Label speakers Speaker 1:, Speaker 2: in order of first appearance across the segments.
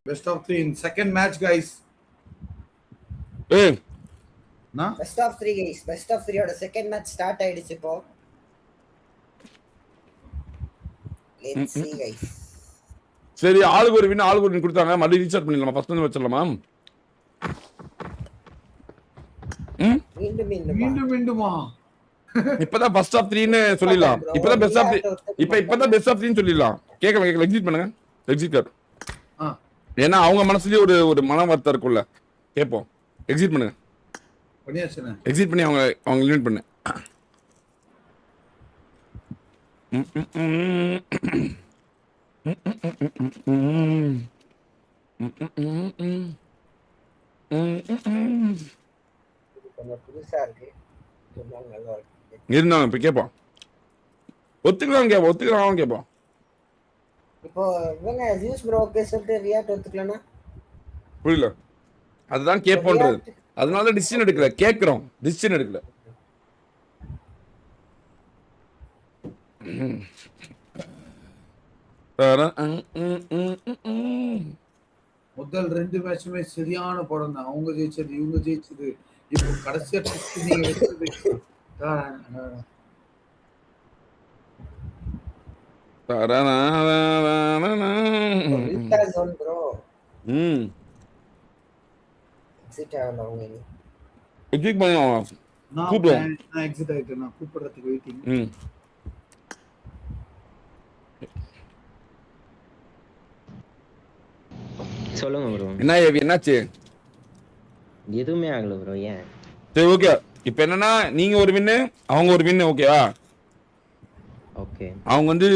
Speaker 1: Best of 3 in second match, guys.
Speaker 2: Hey.
Speaker 3: Na? Best of 3 guys. Best of 3 oda second match start ஆயிடுச்சு இப்போ. Let's see guys.
Speaker 2: சரி ஆளுக்கு ஒரு win ஆளுக்கு ஒரு வின் கொடுத்தாங்க. மறுபடியும் ரீசார்ட் பண்ணிடலாமா? ஃபர்ஸ்ட் வந்து வச்சிடலாமா?
Speaker 1: மீண்டுமா
Speaker 2: இப்பதான் ஃபர்ஸ்ட் ஆஃப் 3 ன்னு சொல்லிடலாம். இப்பதான் பெஸ்ட் ஆஃப் 3 இப்பதான் பெஸ்ட் ஆஃப் 3 ன்னு சொல்லிடலாம். கேட்கலாம் எக்ஸிட் பண்ணுங்க. Exit car. ஏன்னா அவங்க மனசுலயே ஒரு மன வருத்தம் இருக்கும்ல. கேட்போம். எக்ஸிட் பண்ணுங்க.
Speaker 1: பண்ணியாச்சுனா
Speaker 2: எக்ஸிட் பண்ணி அவங்க லிமிட் பண்ணு. இருந்தாங்க இப்ப கேட்போம். ஒத்துக்கலாம் கேட்போம்.
Speaker 3: இப்போ இவங்க ஜூஸ் ப்ரோ ஓகே சொல்லிட்டு ரியாக்ட் ஒத்துக்கலனா
Speaker 2: புரியல. அதுதான் கேட்போன்றது. அதனால டிசிஷன் எடுக்கல. கேட்கிறோம். டிசிஷன் எடுக்கல.
Speaker 1: முதல் 2 மேட்சுமே சரியான படம் தான். அவங்க ஜெயிச்சது இவங்க ஜெயிச்சது. இப்போ கடைசியா நீங்க வெச்சது கூப்பிடுறதுக்கு வெயிட்டிங்.
Speaker 4: சொல்லுங்க ப்ரோ.
Speaker 2: என்னாச்சு?
Speaker 4: எதுவுமே ஆகல ப்ரோ. ஏன்?
Speaker 2: சரி ஓகே. இப்போ என்னன்னா நீங்க ஒரு வின்னு அவங்க ஒரு வின்னு ஓகேவா?
Speaker 4: ஓகே.
Speaker 2: அவங்க வந்து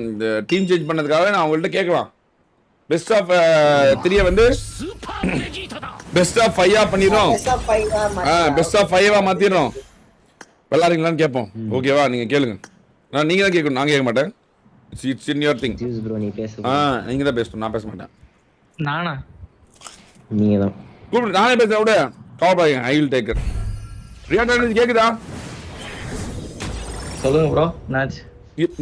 Speaker 2: இந்த டீம் சேஞ்ச் பண்ணதுக்காக நான் அவங்கள்ட்ட கேட்கலாம். பெஸ்ட் ஆஃப் 3 வந்து பெஸ்ட் ஆஃப் 5 பண்ணிடுறோம். Best of 5 மாத்திடுறோம். விளையாடுறீங்களான்னு கேட்போம். ஓகேவா? நீங்க கேளுங்க. நீங்க தான் கேட்கணும். நான் கேட்க மாட்டேன். It's in your thing.
Speaker 4: Bro நீ பேசு.
Speaker 2: நீங்க தான் பேசணும். நான் பேச மாட்டேன்.
Speaker 5: நானா?
Speaker 4: நீங்க தான்.
Speaker 2: கூப்பிடு. நானே பேச விட கவலைப்படாதீங்க. I will take it. React கேக்குதா?
Speaker 5: சொல்லுங்க ப்ரோ. மேட்ச்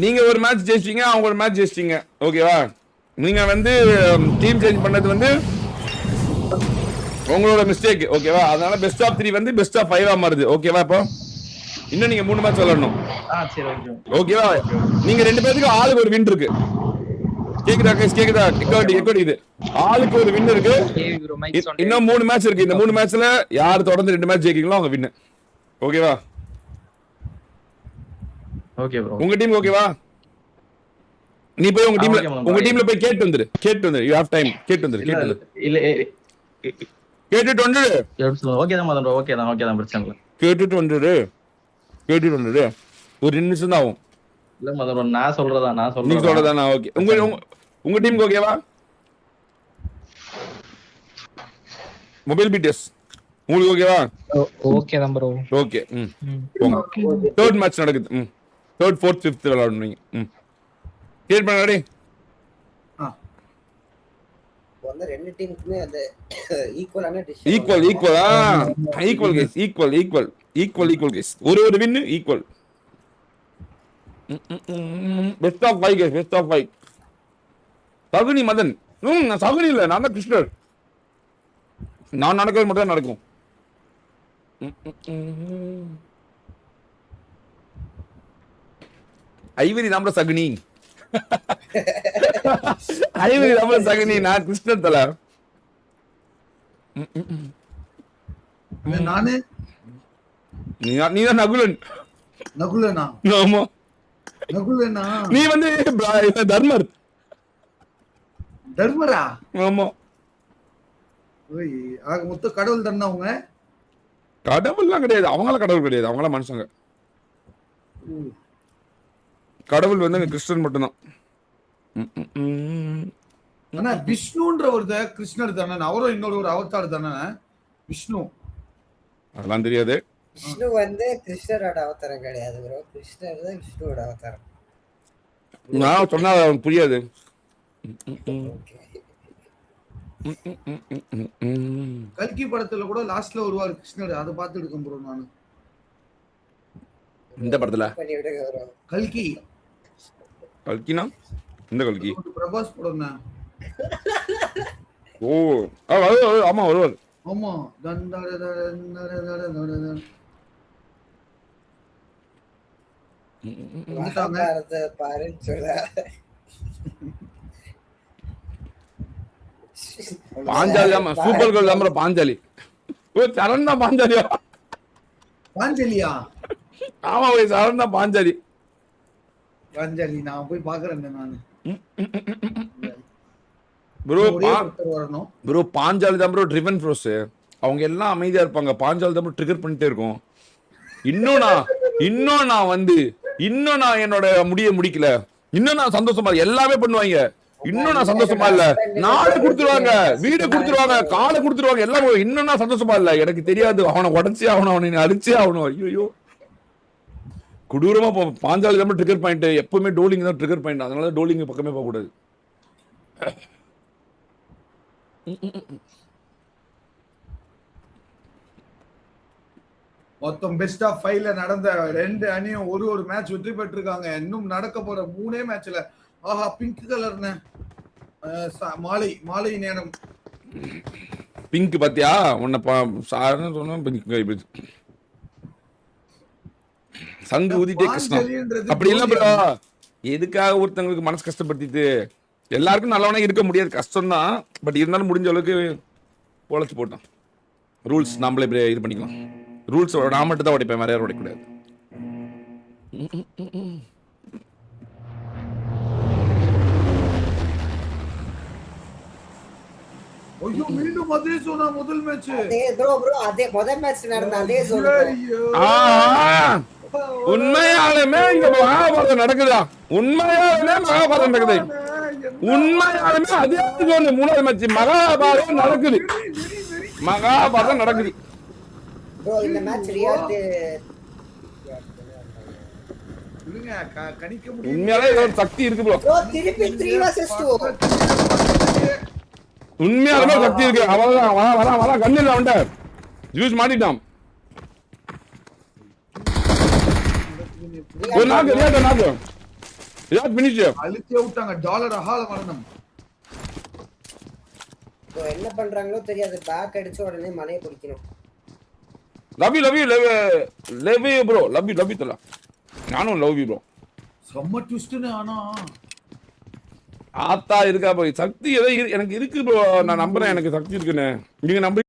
Speaker 2: நீங்க ஒரு மேட்ச் ஜெயிச்சிங்க, அவங்க ஒரு மேட்ச் ஜெயிச்சிங்க. ஓகேவா? நீங்க வந்து டீம் சேஞ்ச் பண்ணது வந்து உங்களோட மிஸ்டேக். ஓகேவா? அதனால பெஸ்ட் ஆஃப் 3 வந்து பெஸ்ட் ஆஃப் 5 மாறுது. ஓகேவா? இப்போ இன்னும் நீங்க 3 மேட்ச் விளையாடணும்.
Speaker 5: சரி ஓகே.
Speaker 2: ஓகேவா? நீங்க 2 பேருக்கு ஆளுக்கு ஒரு வின் இருக்கு. கேக்குதா கைஸ்? கேக்குதா? டிக்கெட் இது ஆளுக்கு ஒரு வின் இருக்கு. இன்னும் 3 மேட்ச் இருக்கு. இந்த 3 மேட்ச்ல யார் தொடர்ந்து 2 மேட்ச் ஜெயிக்கீங்களோ அவங்க வின். ஓகேவா?
Speaker 5: Okay bro.
Speaker 2: உங்க டீம் ஓகேவா? நீ போய் உங்க டீம்ல போய் கேட்டு வந்துரு. You have time. கேட்டு வந்துரு.
Speaker 5: இல்ல
Speaker 2: கேட்டுட்டு வந்துரு.
Speaker 5: ஓகே தான் மதன் ப்ரோ. ஓகே தான் பிரச்சனை இல்ல.
Speaker 2: கேட்டுட்டு வந்துரு. ஒரு 2 நிமிஷம் தான் ஆகும்.
Speaker 5: இல்ல மதன் ப்ரோ நான் சொல்றதா
Speaker 2: நீ சொல்றதா? ஓகே. உங்க டீமுக்கு ஓகேவா? மொபைல் பிடிஎஸ் உங்களுக்கு ஓகேவா?
Speaker 5: ஓகே தான் ப்ரோ.
Speaker 2: ஓகே. போங்க. தேர்ட் மேட்ச் நடக்குது. தேர்ட், ஃபோர்த், ஃபிஃப்த் விளையாடணும் நீங்க. கிளியர் பண்ண ரெடி?
Speaker 3: வந்து ரெண்டு டீமுக்குமே அது ஈக்குவலான
Speaker 2: ஈக்குவல் கேஸ். ஒரு win equal. Best of 5 case. Best of 5. Shakuni Madan. நான் சகுனி இல்ல, நான் தான் கிருஷ்ணர். நான் நடக்கிறது மட்டும் தான் நடக்கும். ஐவரி நம்மள சகுனி. நான் கிருஷ்ணர் தல.
Speaker 1: நானு
Speaker 2: நீதான் நகுலன்.
Speaker 1: நகுலனா?
Speaker 2: ஆமா
Speaker 1: நகுலனா.
Speaker 2: நீ வந்து
Speaker 1: தர்மரா?
Speaker 2: ஆமா.
Speaker 1: ஆக மொத்த கடவுள் தானே அவங்க?
Speaker 2: கடவுள்லாம் கிடையாது. அவங்களாம் கடவுள் கிடையாது. அவங்களாம் மனுஷங்க. கடவுள் வந்து கிருஷ்ணன் மட்டும்தான்.
Speaker 1: ஆனா விஷ்ணுன்ற ஒரு கிருஷ்ணர் தானே? அவரும் இன்னொரு ஒரு அவதார் தானே விஷ்ணு?
Speaker 2: அதெல்லாம் தெரியாது.
Speaker 3: விஷ்ணு வந்து கிருஷ்ணரோட அவதாரம் கிடையாது ப்ரோ. கிருஷ்ணர் தான் விஷ்ணுவோட அவதாரம்.
Speaker 2: நான் சொன்னா புரியாது.
Speaker 1: கல்கி படத்துல கூட லாஸ்ட்ல வருவாரு கிருஷ்ணர். அதை பார்த்து எடுக்கும் ப்ரோ நானு.
Speaker 2: இந்த படத்துல
Speaker 1: கல்கி.
Speaker 2: கல்கினா இந்த கல்கி
Speaker 1: பிரபாஸ் படம்.
Speaker 2: ஓ ஆமா வருவார்.
Speaker 1: ஆமா. டன் ட ட டன் ட ட ட ட ட டன். வந்துட்டாங்க.
Speaker 3: மகாபாரத பாருன்னு சொல்ல.
Speaker 2: பாஞ்சாலி ஆமா சூப்பர் கேர்ள் தான் bro பாஞ்சாலி. ஓ சரண் தான் பாஞ்சாலியா?
Speaker 1: பாஞ்சலியா?
Speaker 2: ஆமா போய் சரண் தான் பாஞ்சாலி.
Speaker 1: பாஞ்சலி நான் போய் பாக்குறேன் நானு.
Speaker 2: ப்ரோ
Speaker 1: வரணும்.
Speaker 2: ப்ரோ பாஞ்சாலி தான் ப்ரோ ட்ரிவன் ப்ரோஸ். அவங்க எல்லாம் அமைதியா இருப்பாங்க. பாஞ்சாலி தான் ப்ரோ ட்ரிகர் பண்ணிட்டே இருக்கும். இன்னும் நான் என்னோட முடிக்கல. இன்னும் நான் சந்தோஷமா எல்லாமே பண்ணுவாங்க. இன்னும் நான் சந்தோஷமா இல்ல. நாடு கொடுத்துருவாங்க, வீடு கொடுத்துருவாங்க, காலை கொடுத்துருவாங்க, எல்லாம் இன்னும் நான் சந்தோஷமா இல்ல. எனக்கு தெரியாது அவனை உடச்சே ஆகணும், அவனை அடிச்சே ஆகணும். ஐயோ கொடூரமா பாஞ்சாலி தான் ட்ரிகர் பாயிண்ட். எப்பவுமே டோலிங் தான் ட்ரிகர் பாயிண்ட். அதனால டோலிங் பக்கமே போக கூடாது.
Speaker 1: மொத்தம் பெஸ்ட் ஆஃப் 5ல நடந்த 2 அணியும் ஒரு மேட்ச் வெற்றி பெற்றிருக்காங்க. இன்னும் நடக்க போற 3 மேட்ச்ல ஆஹா பிங்க் கலர்னு மாலை நேரம்
Speaker 2: பிங்க் பாத்தியா உன்னை சொன்ன பிங்க் சங்கு ஊதிட்டே கிருஷ்ணன் அப்படி இல்ல ப்ரோ. எதுக்காக ஒருத்தங்களுக்கு மனசு கஷ்டப்படுத்திட்டு எல்லாருக்கும் நல்லவனா இருக்க முடியாது, கஷ்டம் தான். பட் இருந்தாலும் முடிஞ்ச அளவுக்கு பொழைச்சு போட்டான். ரூல்ஸ் நம்மளே இது பண்ணிக்கலாம். ரூல்ஸ் நான் மட்டும் தான் உடைப்பேன், வேற யாரும் உடைக்கூடாது.
Speaker 1: ஐயோ மீண்டும் அதே சொன்னா முதல் மேட்ச்.
Speaker 3: அதே ப்ரோ அதே முதல் மேட்ச் நடந்த அதே சொன்னா.
Speaker 2: உண்மையாலுமே இங்க மகாபாரதம் நடக்குதா? உண்மையாலுமே மகாபாரதம் நடக்குது. உண்மையாலுமே அதே சொன்ன மூணாவது மேட்ச் மகாபாரதம் நடக்குது. மகாபாரதம் நடக்குது.
Speaker 3: ப்ரோ இந்த மேட்ச் ரியாலிட்டி
Speaker 1: கணிக்க முடியும்.
Speaker 2: உண்மையாலே ஏதோ சக்தி இருக்கு ப்ரோ.
Speaker 3: ப்ரோ திருப்பி 3 vs 2.
Speaker 2: உண்மையாலுமே சக்தி இருக்கு. அவன் வர கண்ணில் அவன்ட யூஸ் மாட்டிட்டான். ஒரு நாக்கு ரியாட் ஃபினிஷ்
Speaker 1: அழுத்தி விட்டாங்க. டாலர் அகால மரணம்.
Speaker 3: ப்ரோ என்ன பண்றாங்களோ தெரியாது. பேக் அடிச்ச உடனே மலையை பிடிக்கணும்.
Speaker 2: Love you bro. Love you தல. நானும் லவ் யூ ப்ரோ.
Speaker 1: செம்ம ட்விஸ்ட்னு. ஆனா
Speaker 2: ஆத்தா இருக்கா போய் சக்தி ஏதோ எனக்கு இருக்கு ப்ரோ. நான் நம்புறேன் எனக்கு சக்தி இருக்குன்னு. நீங்க நம்பி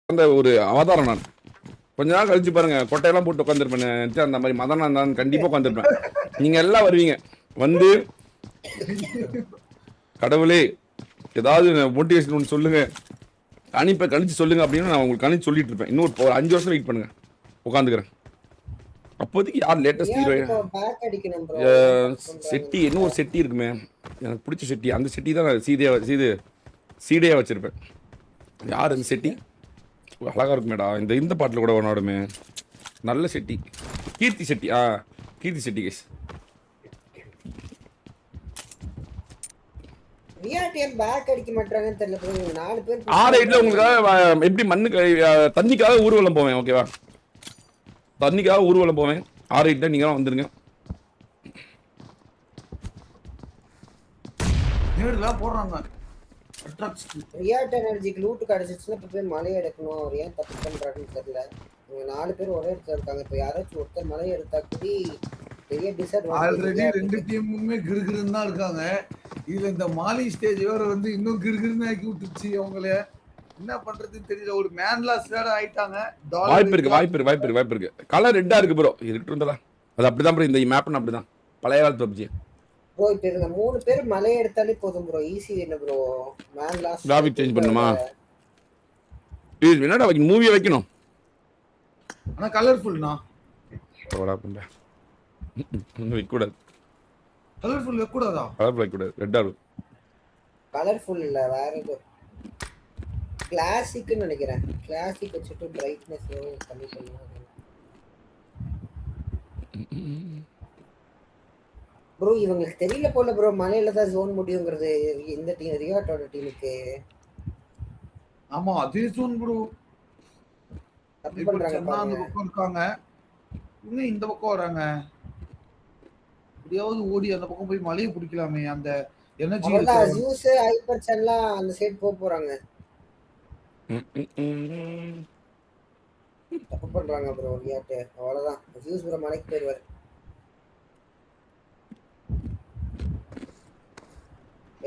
Speaker 2: அந்த ஒரு அவதாரம். நான் கொஞ்ச நாள் கழிச்சு பாருங்க கொட்டையெல்லாம் போட்டு உட்காந்துருப்பேன். அந்த மாதிரி மதனா நான் கண்டிப்பா உட்காந்துருப்பேன். நீங்க எல்லாம் வருவீங்க வந்து கடவுளே ஏதாவது மோட்டிவேஷன் ஒன்று சொல்லுங்க, கணிச்சு சொல்லுங்க அப்படின்னு நான் உங்களுக்கு கணிச்சு சொல்லிட்டு இருப்பேன். இன்னும் ஒரு 5 வருஷம் வெயிட் பண்ணுங்க, உட்காந்துக்கிறேன். அப்போதைக்கு யார் லேட்டஸ்ட் செட்டி இன்னும் ஒரு செட்டி இருக்குமே எனக்கு பிடிச்ச செட்டி. அந்த செட்டி தான் நான் சீடையா வச்சிருப்பேன். யார் அந்த செட்டி? அழகா இருக்குமேடா. இந்த பாட்டில் கூட ஒன்னாடுமே நல்ல செட்டி. கீர்த்தி செட்டி. கீர்த்தி செட்டி கேஸ். உங்களுக்கு எப்படி தண்ணிக்காக ஊர்வலம் போவேன். ஓகேவா? தண்ணிக்காக ஊர்வலம் போவேன். 6-8 நீங்க வந்துருங்க.
Speaker 1: போடுறாங்க.
Speaker 3: ரியாட் எனர்ஜிக்கு லூட் கிடைச்சிச்சுன்னா இப்ப போய் மலையை எடுக்கணும். அவர் ஏன் தப்பு பண்றாருன்னு தெரியல. இவங்க 4 பேர் ஒரே இடத்துல இருக்காங்க. இப்ப யாராச்சும் ஒருத்தர் மலையை எடுத்தா கூட பெரிய டிஸ்அட்வான்டேஜ்.
Speaker 1: ஆல்ரெடி 2 டீமுமே கிறுகிறுன்னு தான் இருக்காங்க. இதுல இந்த மாலி ஸ்டேஜ் வேற வந்து இன்னும் கிறுகிறுன்னு ஆக்கி விட்டுச்சு. அவங்கள என்ன பண்றதுன்னு தெரியல. ஒரு மேன்லாஸ் வேற ஆயிட்டாங்க.
Speaker 2: வாய்ப்பு இருக்கு. கலர் ரெட்டா இருக்கு ப்ரோ. இருக்குன்றதா அது அப்படிதான் ப்ரோ. இந்த மேப்னா அப்படிதான் பழைய காலத்து பப்ஜி.
Speaker 3: ப்ரோ இப்ப இந்த 3 பேர் மலையை எடுத்தாலே போதும் ப்ரோ. ஈஸி என்ன ப்ரோ. மேன்லாஸ்
Speaker 2: கிராஃபிக் சேஞ்ச் பண்ணுமா? ப்ளீஸ் என்னடா மூவியை வைக்கணும்.
Speaker 1: ஆனா கலர்ஃபுல்னா
Speaker 2: ஓடா பண்ண வைக்க கூடாது.
Speaker 1: கலர்ஃபுல் வைக்க கூடாதா?
Speaker 2: கலர்ஃபுல் வைக்க கூடாது. ரெட்டா இருக்கும்.
Speaker 3: கலர்ஃபுல் இல்ல வேற ஏதோ கிளாசிக்னு நினைக்கிறேன். கிளாசிக் வச்சுட்டு பிரைட்னஸ் கம்மி பண்ணுவாங்க. ப்ரோ இவங்களுக்கு தெரியல போல ப்ரோ. மலையில தான் ஜோன் முடியுங்கிறது இந்த டீம் ரியாட்டோட டீமுக்கு.
Speaker 1: ஆமா அதே ஜோன் ப்ரோ.
Speaker 3: தப்பு பண்றாங்க.
Speaker 1: அந்த பக்கம் இருக்காங்க. இன்னும் இந்த பக்கம் வராங்க. எப்படியாவது ஓடி அந்த பக்கம் போய் மலையை பிடிக்கலாமே. அந்த எனர்ஜி
Speaker 3: அவ்வளவுதான் ஜூஸ் ஹைப்பர் எல்லாம் அந்த சைடு போறாங்க. தப்பு பண்றாங்க ப்ரோ ரியாக்ட். அவ்வளவுதான் ஜூஸ் ப்ரோ மலைக்கு போயிருவாரு.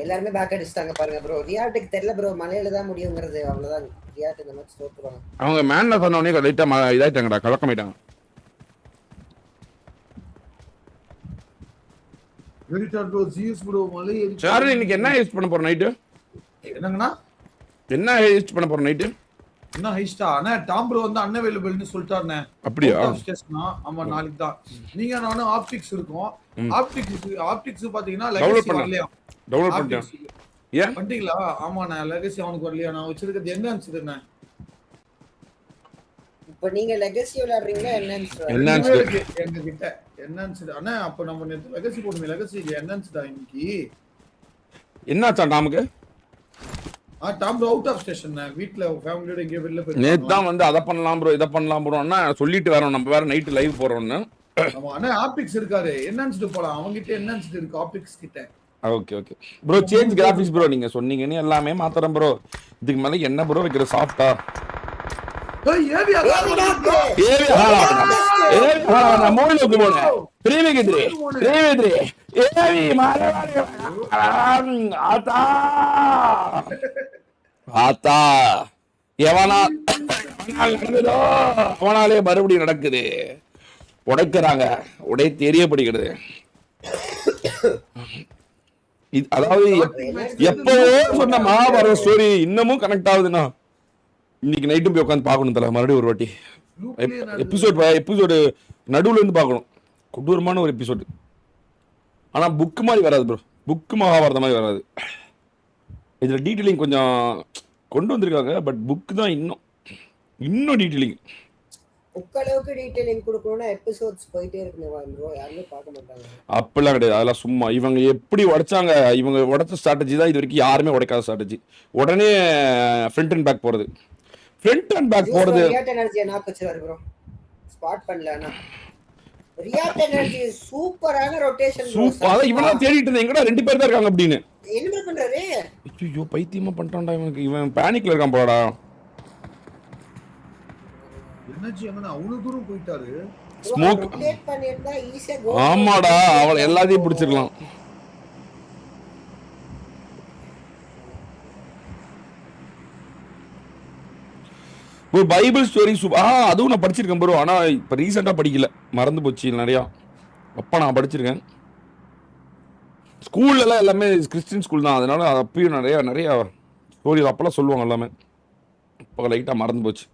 Speaker 3: எல்லாருமே பேக் அடிச்சிட்டாங்க பாருங்க ப்ரோ. ரியாக்டுக்கு தெரியல ப்ரோ மலையில தான் முடியுங்கிறது. அவ்வளவுதான் ரியாக்ட் இந்த மேட்ச் தோத்துறாங்க.
Speaker 2: அவங்க மேன்ல சொன்ன உடனே லைட்டா இதாயிட்டாங்கடா, கலக்கமாயிட்டாங்க.
Speaker 1: வெரிட்டார் ப்ரோ ஜிஎஸ் ப்ரோ மலை
Speaker 2: சார் இன்னைக்கு என்ன யூஸ் பண்ண போறோம் நைட்டு?
Speaker 1: என்னங்கண்ணா
Speaker 2: என்ன யூஸ் பண்ண போறோம் நைட்டு?
Speaker 1: என்ன ஹைஸ்டா அண்ணா டாம் ப்ரோ வந்து அன்அவைலபிள்னு சொல்லிட்டாருண்ணே.
Speaker 2: அப்படியா?
Speaker 1: ஸ்டேஷனா ஆமா நாளைக்கு தான். நீங்க நானும் ஆப்டிக்ஸ் இருக்கும். ஆப்டிக்ஸ் பாத்தீங்கன்னா
Speaker 2: டவுன்லோட்
Speaker 1: லெகசி
Speaker 2: பண்ண
Speaker 1: வரலையா?
Speaker 2: டவுன்லோட் பண்ணிட்டேன். ஏன்
Speaker 1: பண்ணிட்டீங்களா? ஆமாண்ணே லெகசி அவனுக்கு வரலையா? நான் வச்சிருக்கிறது என்ன அனுப்பிச்சிருந்தே.
Speaker 3: இப்போ நீங்க லெகசி விளையாடுறீங்களா என்னன்னு
Speaker 2: என்ன
Speaker 1: எங்க கிட்ட என்னன்னு அண்ணா அப்ப நம்ம நேத்து லெகசி போடுமே லெகசி இல்ல என்னன்னுடா இன்னைக்கு
Speaker 2: என்னாச்சா டாமுக்கு?
Speaker 1: Tom bro out of station வீட்ல ஃபேமிலியோட எங்க வெளில போய்
Speaker 2: நேத்து தான் வந்து அத பண்ணலாம் ப்ரோ இத பண்ணலாம் ப்ரோன்னா சொல்லிட்டு வரோம். நம்ம வேற நைட் லைவ் போறோம்னு.
Speaker 1: ஆமா அண்ணா ஆப்டிக்ஸ் இருக்காரு என்னன்னு போலாம். அவங்க கிட்ட என்னன்னு இருக்கு ஆப்டிக்ஸ் கிட்ட.
Speaker 2: Okay okay bro change graphics bro நீங்க சொன்னீங்கன்னு எல்லாமே மாத்தறேன் ப்ரோ. இதுக்கு மேல என்ன ப்ரோ வைக்கிற சாஃப்ட்டா?
Speaker 1: ஏய் ஏவியா
Speaker 2: நான் மோனிக்கு போறேன். பிரேமிகேத்ரி ஏவி மாரே ஆத்தா ஆத்தா அவனாலே மறுபடியும் நடக்குது. உடைக்கிறாங்க உடை தெரியப்படுகிறது. அதாவது எப்பவோ சொன்ன மகாபாரத ஸ்டோரி இன்னமும் கனெக்ட் ஆகுதுன்னா இன்னைக்கு நைட்டும் போய் உட்காந்து பார்க்கணும் தல மறுபடியும் ஒரு வாட்டி. எபிசோடு நடுவுல இருந்து பார்க்கணும். கொடூரமான ஒரு எபிசோடு. ஆனா புக் மாதிரி வராது ப்ரோ. புக் மகாபாரத மாதிரி வராது. இதுல டீட்டெயிலிங் கொஞ்சம் கொண்டு வந்திருக்காங்க. பட் புக் தான் இன்னும் டீட்டெயிலிங்.
Speaker 3: புக் அளவுக்கு டீட்டெயிலிங் கொடுக்கணும்னா எபிசோட்ஸ் போயிட்டே இருக்கணும் ப்ரோ. யாருமே பார்க்க மாட்டாங்க.
Speaker 2: அப்படிலாம் கிடையாது. அதெல்லாம் சும்மா இவங்க எப்படி உடைச்சாங்க. இவங்க உடைச்ச ஸ்ட்ராட்டஜி தான் இது வரைக்கும் யாருமே உடைக்காத ஸ்ட்ராட்டஜி. உடனே ஃப்ரண்ட் அண்ட் பேக் போறது. ஃப்ரண்ட் அண்ட் பேக் போறது
Speaker 3: ரியாக்ட் எனர்ஜியை நாக் வச்சிராரு ப்ரோ. ஸ்பாட் பண்ணலனா ரியாக்ட் எனர்ஜி சூப்பரான ரொட்டேஷன் ப்ரோ.
Speaker 2: சூப்பர். இவனா தேடிட்டு இருந்தேன் எங்கடா ரெண்டு பேர் தான் இருக்காங்க அப்படின்னு.
Speaker 3: என்ன பண்றாரு?
Speaker 2: ஐயோ பைத்தியமா பண்ணிட்டான்டா இவனுக்கு. இவன் பேனிக்ல இருக்கான் போடா.
Speaker 1: எனர்ஜி எங்கனா அவ்வளவு தூரம் போயிட்டாரு.
Speaker 2: ஸ்மோக்
Speaker 3: ரொட்டேட் பண்ணிருந்தா ஈஸியா கோ.
Speaker 2: ஆமாடா அவள எல்லாத்தையும் பிடிச்சிரலாம். ஒரு பைபிள் ஸ்டோரி அதுவும் நான் படிச்சிருக்கேன் ப்ரோ. ஆனா இப்ப ரீசெண்டா படிக்கல, மறந்து போச்சு நிறையா. அப்ப நான் படிச்சிருக்கேன். ஸ்கூல்ல எல்லாம் எல்லாமே கிறிஸ்டியன் ஸ்கூல் தான். அதனால அப்பயும் நிறைய ஸ்டோரி அப்பெல்லாம் சொல்லுவாங்க எல்லாமே. இப்போ லைட்டா மறந்து போச்சு.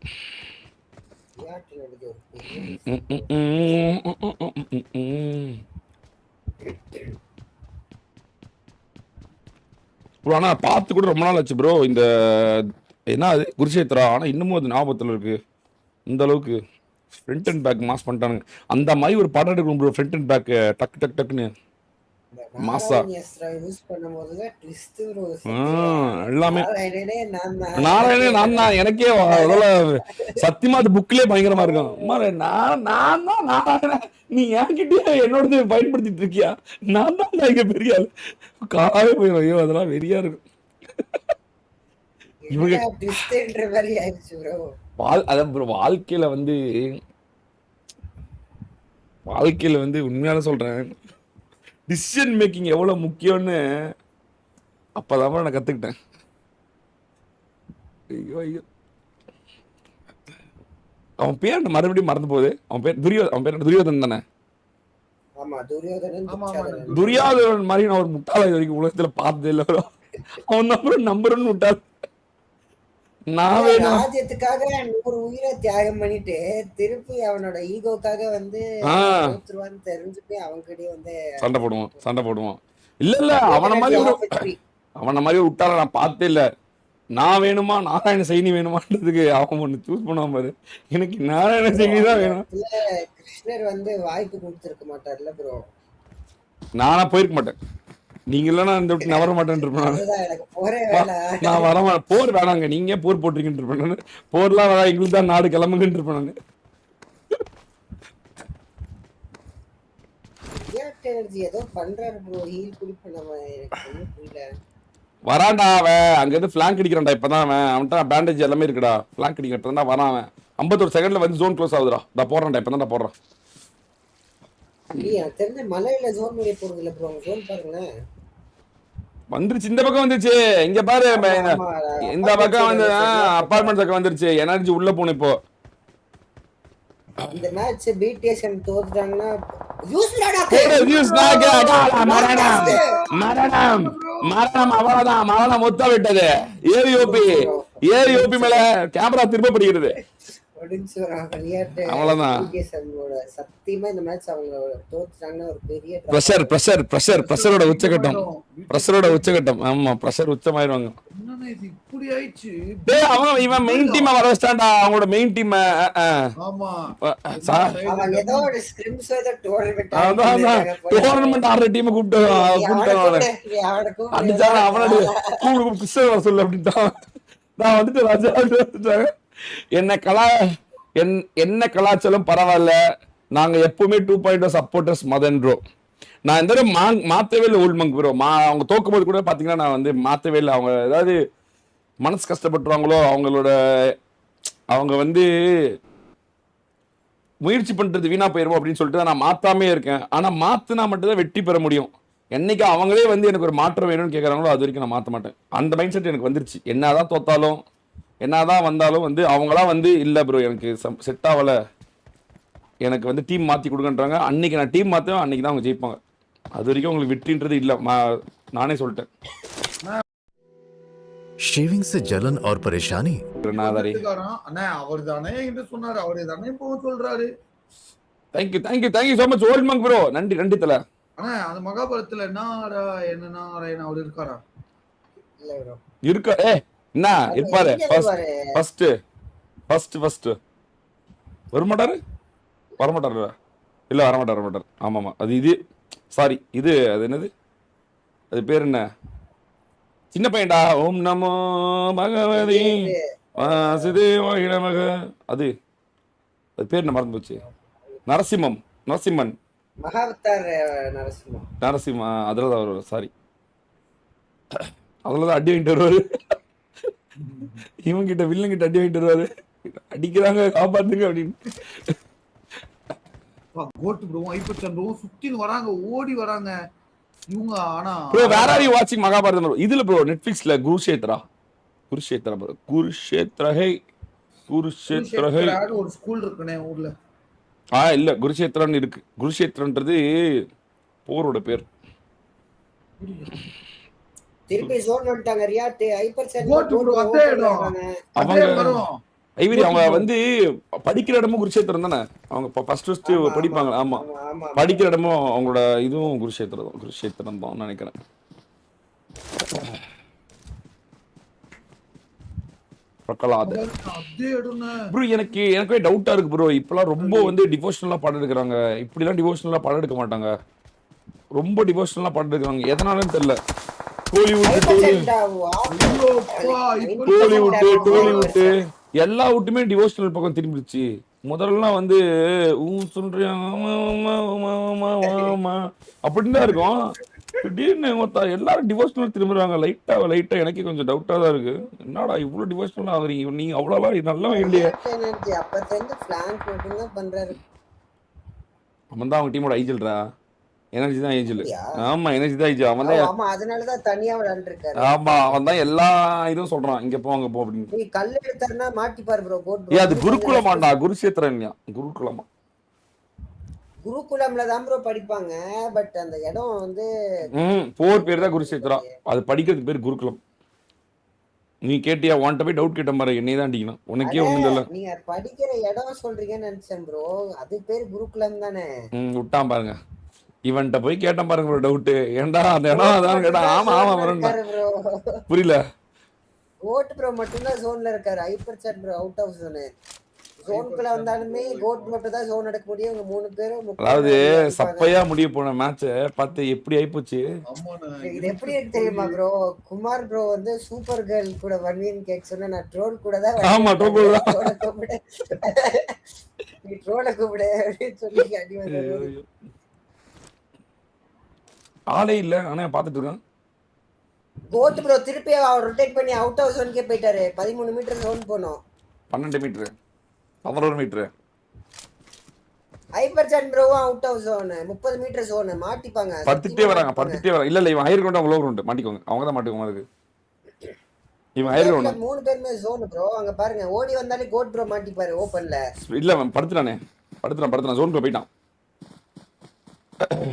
Speaker 2: ஆனா பார்த்து கூட ரொம்ப நாள் ஆச்சு ப்ரோ. இந்த என்ன அது குருஷேத்ரா. ஆனா இன்னமும் அது ஞாபகத்தில் இருக்கு. இந்த அளவுக்கு ஃப்ரண்ட் அண்ட் பேக் மாஸ் பண்ணிட்டானுங்க. அந்த மாதிரி ஒரு படம் எடுக்கணும் ப்ரோ. ஃப்ரண்ட் அண்ட் பேக் டக்கு டக்கு டக்குன்னு மாசா
Speaker 3: யூஸ் பண்ணும்போது ட்விஸ்ட் ப்ரோ.
Speaker 2: எல்லாமே
Speaker 3: நாராயணனே
Speaker 2: நான் தான். எனக்கே சத்தியமா அது புக்லயே பயங்கரமா இருக்கும். நான் தான் நாராயணன். நீ என்கிட்டயே என்னோட பயன்படுத்திட்டு இருக்கியா? நான் தான் இங்க பெரிய ஆள். காவே போயிடும். ஐயோ அதெல்லாம் வெறியா இருக்கும். இவங்க வாழ்க்கையில வந்து உண்மையான சொல்றேன், டிசிஷன் மேக்கிங் எவ்வளவு முக்கியம்னு அப்பதான் நான் கத்துக்கிட்டேன். ஐயோ ஐயோ அவன் பேர் மறுபடியும் மறந்து போகுது. அவன் பேர் துரியோதனன் தானே? துரியோதனன் மாதிரி நான் ஒரு முட்டாள இது வரைக்கும் உலகத்துல பார்த்ததே இல்லை. அவன் தான் நம்பர் ஒன் முட்டாள்.
Speaker 3: ராஜ்யத்துக்காக 100 உயிரை தியாகம் பண்ணிட்டு திருப்பி அவனோட ஈகோக்காக வந்து தெரிஞ்சுட்டு அவன்கிட்டயே வந்து
Speaker 2: சண்டை போடுவான். இல்ல அவன மாதிரி விட்டால நான் பார்த்தே இல்ல. நான் வேணுமா நாராயண சைனி வேணுமான்றதுக்கு அவன் ஒண்ணு சூஸ் பண்ணுவான் பாரு. எனக்கு நாராயண சைனி தான் வேணும்.
Speaker 3: கிருஷ்ணர் வந்து வாய்ப்பு கொடுத்திருக்க மாட்டார்ல ப்ரோ.
Speaker 2: நானா போயிருக்க மாட்டேன். நீங்க இல்லன்னா இந்த விட்டு நான் வர மாட்டேன். நான் வர போர் வேணாங்க. நீங்க போர் போட்டிருக்கிட்டு இருப்பேன். போர்லாம் வேணா எங்களுக்கு தான் நாடு கிளம்புகிட்டு இருப்பேன்.
Speaker 3: ரியாக்ட் எனர்ஜி ஏதோ பண்றாரு ப்ரோ ஹீல் குடிப்ப நம்ம எனக்கு ஒண்ணும் புரியல
Speaker 2: வரான்டா அவன் அங்க இருந்து ஃபிளாங்க் அடிக்கிறான்டா இப்பதான் அவன்கிட்ட பேண்டேஜ் எல்லாமே இருக்குடா ஃபிளாங்க் அடிக்கிறப்ப தான் வரான் அவன் 51 செகண்ட்ல வந்து ஜோன் க்ளோஸ் ஆகுதுடா நான் போடுறேன்டா இப்பதான் போடுறான்
Speaker 3: இல்லையா தெரிஞ்ச மலையில ஜோன் வெளியே போறது இல்ல ப்ரோ ஜோன் பாருங்களேன்
Speaker 2: வந்துருச்சு இந்த பக்கம் வந்துருச்சு இங்க பாரு இந்த பக்கம் வந்து அபார்ட்மெண்ட் பக்கம் வந்துருச்சு எனர்ஜி உள்ள போன இப்போ
Speaker 3: இந்த மேட்ச் பிடிஎஸ்எம் தோத்துட்டாங்கன்னா
Speaker 2: மரணம் மொத்தம் விட்டது ஏரியோபி மேல கேமரா திரும்ப படிக்கிறது
Speaker 3: சத்தியமா இந்த மேட்ச் அவங்க தோத்துட்டாங்கன்னா ஒரு பெரிய
Speaker 2: பிரஷரோட உச்சகட்டம் ஆமா பிரஷர் உச்சமாயிருவாங்க
Speaker 1: இப்படி ஆயிடுச்சு
Speaker 2: அவன் இவன் மெயின் டீம் வர வச்சிட்டான்டா அவங்களோட மெயின் டீம்
Speaker 1: ஆமா
Speaker 2: டோர்னமெண்ட் ஆடுற டீம் கூப்பிட்டு அடிச்சா அவனோட கிறிஸ்டர் வர சொல்லு அப்படின்ட்டான் நான் வந்துட்டு ராஜா என்ன கலாச்சாரம் பரவாயில்ல நாங்க எப்பவுமே 2.0 சப்போர்ட்டர்ஸ் மதன் ப்ரோ நான் இந்த தடவை மாத்தவே இல்லை ஓல்ட் மங்க் ப்ரோ அவங்க தோக்கும் போது கூட பாத்தீங்கன்னா நான் வந்து மாத்தவே இல்லை அவங்க ஏதாவது மனசு கஷ்டப்பட்டுருவாங்களோ அவங்க வந்து முயற்சி பண்றது வீணா போயிருவோம் அப்படின்னு சொல்லிட்டு நான் மாத்தாமே இருக்கேன் ஆனா மாத்துனா மட்டும்தான் வெற்றி பெற முடியும் என்னைக்கு அவங்களே வந்து எனக்கு ஒரு மாற்றம் வேணும்னு கேட்கறாங்களோ அது வரைக்கும் நான் மாத்த மாட்டேன் அந்த மைண்ட் செட் எனக்கு வந்துருச்சு என்னதான் தோத்தாலும் என்னதான் வந்தாலும் வந்து அவங்களா வந்து இல்ல ப்ரோ எனக்கு செட் ஆகல எனக்கு வந்து டீம் மாத்தி கொடுங்கன்றாங்க அன்னைக்கு நான் டீம் மாத்துவேன் அன்னைக்கு தான் அவங்க ஜெயிப்பாங்க அது வரைக்கும் உங்களுக்கு வெற்றின்றது இல்ல நானே சொல்லிட்டேன்
Speaker 6: शेविंग से जलन और परेशानी
Speaker 1: அண்ணா அவர்தானே என்று சொன்னாரு அவரேதானே இப்போ சொல்றாரு
Speaker 2: thank you so much old monk bro நன்றி தல
Speaker 1: அண்ணா அந்த மகாபாரதத்துல என்ன அவர் இருக்காரா
Speaker 3: இல்ல ப்ரோ
Speaker 2: இருக்க என்ன இருப்பாரு ஃபர்ஸ்ட் வரமாட்டாரு இல்ல வரமாட்டார் ஆமாமா அது இது சாரி இது அது என்னது அது பேர் என்ன சின்ன பையன்டா ஓம் நமோ பகவதி வாசுதேவாய நமக அது பேர் என்ன மறந்து போச்சு நரசிம்மன்
Speaker 3: மகாவதார்
Speaker 2: நரசிம்மா அதுலதான் வருவார் சாரி அதுலதான் அடி வாங்கிட்டு வருவாரு இவன் கிட்ட வில்லன் கிட்ட அடி வாங்கிட்டு வருவாரு அடிக்கிறாங்க காப்பாத்துங்க அப்படின்னு
Speaker 1: கோட் ப்ரோ ஐபச்சன் ப்ரோ சுத்தின்னு வராங்க ஓடி வராங்க இவங்க ஆனா
Speaker 2: ப்ரோ வேர் ஆர் யூ வாட்சிங் மகாபாரதம் ப்ரோ இதுல ப்ரோ நெட்ஃபிளிக்ஸ்ல குருஷேத்ரா ப்ரோ குருஷேத்ரா
Speaker 1: ஒரு ஸ்கூல் இருக்குனே ஊர்ல
Speaker 2: இல்ல குருஷேத்ரான்னு இருக்கு குருஷேத்ரன்றது போரோட பேர்
Speaker 3: திருப்பி ஜோன் வந்துட்டாங்க ரியாட் ஹைப்பர் செட்
Speaker 1: கோட் ப்ரோ அதே இடம்
Speaker 2: அவங்க வந்து படிக்கிற இடமும் குருஷேத்திரம் தானே அவங்க ஃபர்ஸ்ட் படிப்பாங்க ஆமா படிக்கிற இடமும் அவங்களோட இதுவும் குருஷேத்திரம் தான் நினைக்கிறேன் ப்ரோ எனக்கே டவுட்டா இருக்கு ப்ரோ இப்பெல்லாம் ரொம்ப வந்து டிவோஷனலா பாடம் எடுக்கிறாங்க இப்படிலாம் டிவோஷனலா பாடம் எடுக்க மாட்டாங்க ரொம்ப டிவோஷனலா பாடம் எடுக்கிறாங்க எதனாலன்னு தெரியல டோலிவுட் எல்லா வீட்டுமே டிவோஷனல் பக்கம் திரும்பிடுச்சு முதல்லாம் வந்து அப்படின்னு தான் இருக்கும் திடீர்னு எல்லாரும் டிவோஷனல் திரும்புறாங்க லைட்டா எனக்கு கொஞ்சம் டவுட்டா தான் இருக்கு என்னடா இவ்வளவு டிவோஷனல் ஆகுறீங்க நீங்க அவ்வளவு நல்லவன் இல்லையே அவன் தான் அவங்க டீமோட ஐஜல்ரா எனர்ஜி தான் ஏஞ்சல் ஆமா எனர்ஜி தான் ஏஞ்சல் அவன் தான்
Speaker 3: அதனால தான் தனியா விளையாண்டுருக்காரு
Speaker 2: ஆமா அவன் தான் எல்லா இதுவும் சொல்றான் இங்க போ அங்க போ அப்படின்னு
Speaker 3: நீ கல்ல எடுத்தறனா மாட்டிப்பார் ப்ரோ கோட்
Speaker 2: அது குருகுலமாடா குருஷேத்ரன்யா
Speaker 3: குருகுலம்ல தான் ப்ரோ படிப்பாங்க பட் அந்த இடம் வந்து
Speaker 2: போர் பேர் தான் குருஷேத்ரா அது படிக்கிறதுக்கு பேர் குருகுலம் நீ கேட்டியா உன்கிட்ட போய் டவுட் கேட்ட மாதிரி என்னை தான் அடிக்கணும் உனக்கே ஒண்ணும் தெரியல
Speaker 3: நீங்க படிக்கிற இடம் சொல்றீங்கன்னு நினைச்சேன் ப்ரோ அது பேர் குருகுலம் தானே
Speaker 2: விட்டான் பாருங்க இவன்ட்ட போய் கேட்டேன் பாருங்க ஒரு டவுட் ஏன்டா அந்த இடம் அதான் கேட்டா ஆமா புரியல
Speaker 3: கோட் ப்ரோ மட்டும் தான் ஜோன்ல இருக்காரு hyper chat bro out of zone ஜோன்குள்ள வந்தாலுமே கோட் மட்டும் தான் ஜோன் எடுக்க முடியும் இவங்க மூணு பேரும்
Speaker 2: அதாவது சப்பையா முடிய போன மேட்ச் பார்த்து எப்படி ஆயிப்போச்சு
Speaker 3: இது எப்படி இருக்கு தெரியுமா ப்ரோ குமார் ப்ரோ வந்து சூப்பர் கேர்ள் கூட வருவீன்னு கேட்க சொன்னா நான் ட்ரோல் கூட தான்
Speaker 2: ஆமா ட்ரோல்
Speaker 3: நீ ட்ரோல கூப்பிடு அப்படின்னு சொல்லி அடி வந்து
Speaker 2: ஆளே இல்ல ஆனா பாத்துட்டு இருக்கேன்.
Speaker 3: கோட் ப்ரோ திருப்பி அவர் ரொட்டேட் பண்ணி அவுட் ஆஃப் ஜோன்க்கே போயிட்டாரு. 13 மீட்டர் ஜோன் போனோம்.
Speaker 2: 12 மீட்டர் 11 மீட்டர்.
Speaker 3: ஹைப்பர் சான் ப்ரோவும் out of zone 30 metre zone மாட்டிப்பாங்க.
Speaker 2: படுத்துட்டே வராங்க. இல்ல இவன் ஹையர் கிரவுண்ட் அவங்க லோ கிரவுண்ட் மாட்டிக்கோங்க. அவங்க தான் மாட்டிக்குவாங்க அதுக்கு. இவன் ஹையர் கிரவுண்ட்
Speaker 3: 3 பேருமே ஜோன் ப்ரோ. அங்க பாருங்க ஓடி வந்தாலே கோட் ப்ரோ மாட்டிப்பாரு ஓபன்ல.
Speaker 2: இல்ல அவன் படுத்துறானே. படுத்துறான் ஜோன் குள்ள போயிட்டான்.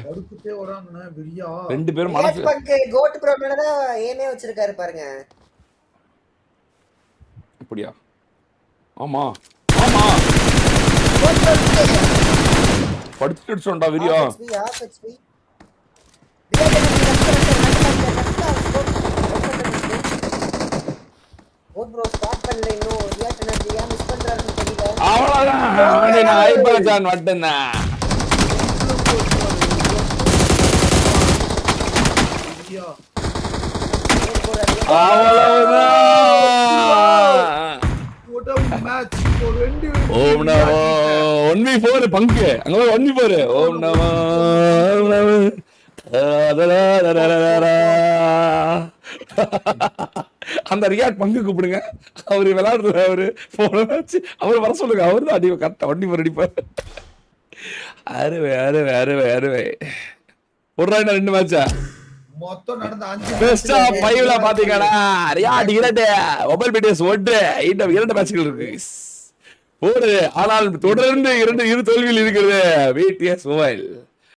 Speaker 1: படுத்துட்டே வராங்கண்ணே வெறியா.
Speaker 2: 2 பேரும் மனசு
Speaker 3: கோட் ப்ரோ மேல தான் ஏமே வச்சிருக்காரு பாருங்க.
Speaker 2: அப்படியா? ஆமா
Speaker 3: கோட் ப்ரோ
Speaker 2: படுத்துட்டு அடிச்சோம்டா வெறியா.
Speaker 3: கோட் ப்ரோ ஸ்டார்ட் பண்ணல இன்னும். ரியாக்ட் எனர்ஜியா மிஸ் பண்றாருன்னு தெரியல.
Speaker 2: அவ்வளவுதான். நான் ஹைப்பர் சான் மட்டும்தான்.
Speaker 1: வெறியா.
Speaker 2: அவ்வளவுதான்.
Speaker 1: What a match for 2
Speaker 2: Om Namo 1v4 பங்கு அங்க 1v4 ஓம் நமோ அந்த ரியாட் பங்கு கூப்பிடுங்க. அவரு விளையாடுற அவரு போன மேட்ச் அவர் வர சொல்லுங்க. அவரு தான் அடி கரெக்டா 1v4 அடிப்பார். அருவே போடுறாங்க 2 மேட்சா
Speaker 1: மொத்தம் நடந்த 5
Speaker 2: பெஸ்ட் ஆஃப் 5ல பாத்தீங்கன்னா ரியாட் 2 மொபைல் பிடிஎஸ் 1 2 மேட்ச்கள் இருக்கு போடு. ஆனால் தொடர்ந்து 2 தோல்வியில் இருக்கிறது VTS மொபைல்.